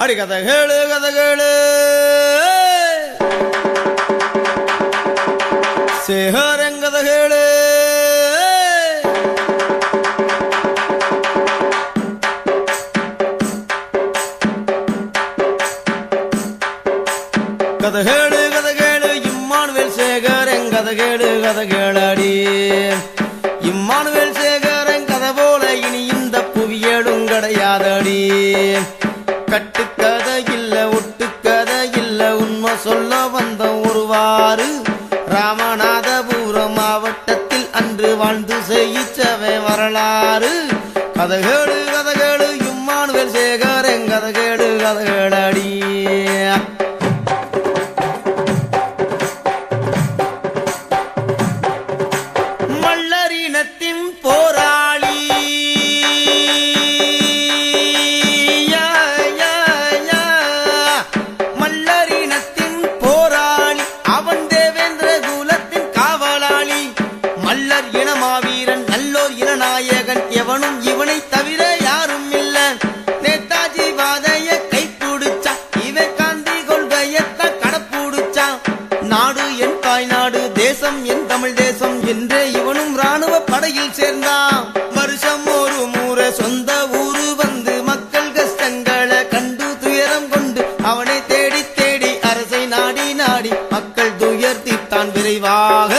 அடி கதை கேளு கதை கேளு சேகரன் கதை கேளு கதை கேளு இம்மானுவேல் சேகரன் கதை கேளடி இம்மானுவேல் சேகரன் கதை போல இனி இந்த புவியலும் கிடையாதடி கட்டுக்கதை இல்ல ஒட்டுக்கதை இல்ல உண்மை சொல்ல வந்த ஒருவாறு ராமநாதபுரம் மாவட்டத்தில் அன்று வாழ்ந்து செய்யிச்சவே வரலாறு கதை கேளு இம்மானுவேல் சேகரன் கதை கேளடி மல்லரினத்தின் போராளி மல்லரினத்தின் போராளி அவன் தேவேந்திர குலத்தின் காவலாளி மல்லர் இனமாவீரன் நல்லோர் இனநாயகன் எவனும் இவனை தவிர யாரும் இல்ல நேதாஜி வாதைய கைப்பிடிச்சா இவன் காந்தி கொள்கையத்தான் கடப்புடிச்சா நாடு என் தாய்நாடு தேசம் என் தமிழ் தேசம் என்றே இவனும் ராணுவ படையில் சேர்ந்தான் வருஷம் ஒரு முறை சொந்த ஊரு வந்து மக்கள் கஷ்டங்களை கண்டு துயரம் கொண்டு அவனை தேடி தேடி அரசை நாடி நாடி மக்கள் துயர் தீர்த்தான் விரைவாக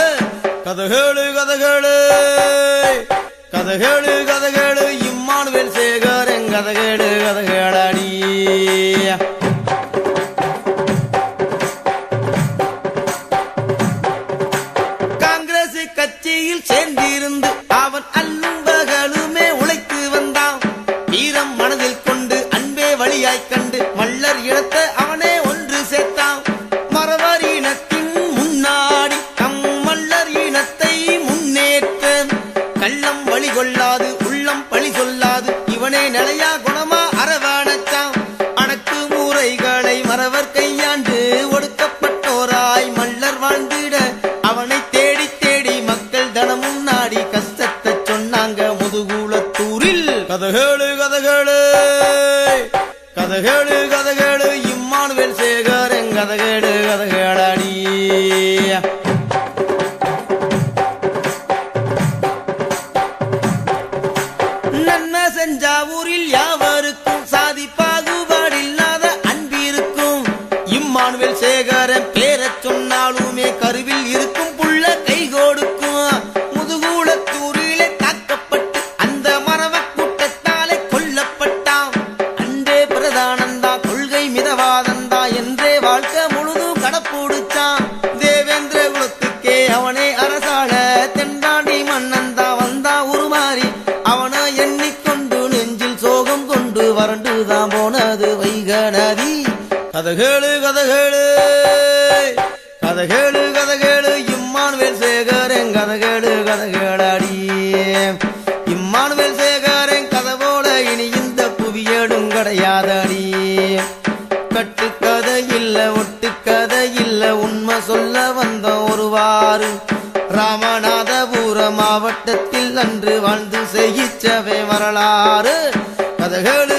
கதை கேளு இம்மானுவேல் சேகரன் கதை கேளடி காங்கிரஸ் கட்சியில் சேர்ந்திருந்து அவன் அல்லும் பகலுமே உழைத்து வந்தான் வீரம் மனதில் கொண்டு அன்பே வழியாய் கண்டு மல்லர் இனத்தை அவனே ஒன்று சேர்த்தான் மறவர் இனத்தின் முன்னாடி தம் மல்லர் இனத்தை முன்னேற்ற கள்ளம் வழி கொள்ளாது உள்ளம் பழி சொல்லாது இவனே நிலையா குணமா அரவணைச்சான் அடக்கு முறைகளை மறவர் கையாண்டு ஒடுக்கப்பட்டோராய் மல்லர் வாழ்ந்திட அவனை தேடி தேடி மக்கள் தனமும் நாடி கஷ்டத்தை சொன்னாங்க முதுகுளத்தூரில் கதை கேளு இம்மானுவேல் சேகரன் கதை கேளடி நன்மை செஞ்சா ஊரில் யாவருக்கும் சாதி பாகுபாடில்லாத அன்பிருக்கும் இம்மானுவேல் சேகரன் பேரச் சொன்னாலுமே கருவில் இருக்கும் புள்ள கை கொடுக்கும் முதுகுளத்தூரிலே தாக்கப்பட்டு அந்த மரவ கூட்டத்தாலே கொல்லப்பட்டான் அன்றே பிரதானந்தா கொள்கை மிதவாதந்தா என்றே வாழ்க்கை முழுதும் கடப்புடிச்சான் தேவேந்திர குலத்துக்கே அவனே அரசாள தென்பாண்டி மன்னந்தா வந்தா உருமாறி அவனை எண்ணிக்கொண்டு நெஞ்சில் சோகம் கொண்டு வறண்டுதான் போனது வைக நதி கதை கேளு இம்மானுவேல் சேகரன் கதை கேளடி இம்மானுவேல் சேகரன் கதை போல இனி இந்த புவியலும் கிடையாதடி கட்டுக்கதை இல்ல ஒட்டுக்கதை இல்ல உண்மை சொல்ல வந்த ஒருவாறு ராமநாதபுரம் மாவட்டத்தில் அன்று வாழ்ந்து செய்யிச்சவே வரலாறு கதை கேளு